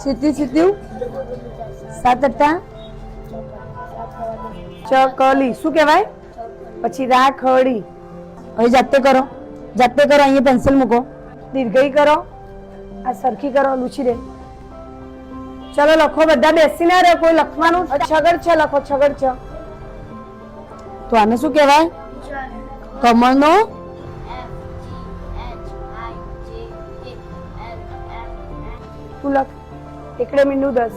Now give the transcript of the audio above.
સીધી સીધું 7 અટ્ટા ચકલી. શું કહેવાય? પછી રાખડી. હવે જાતે કરો, જાતે કરો. અહીંયા પેન્સિલ મૂકો. દીર્ઘઈ કરો. આ સરખી કરો. લૂછી દે. ચલો લખો. બધા બેસી ના રહે. કોઈ લખવાનું. છગડ છે લખો. છગડ છે. તો આને શું કહેવાય? કમળનો તું લખ. એકડે મીંડું 10.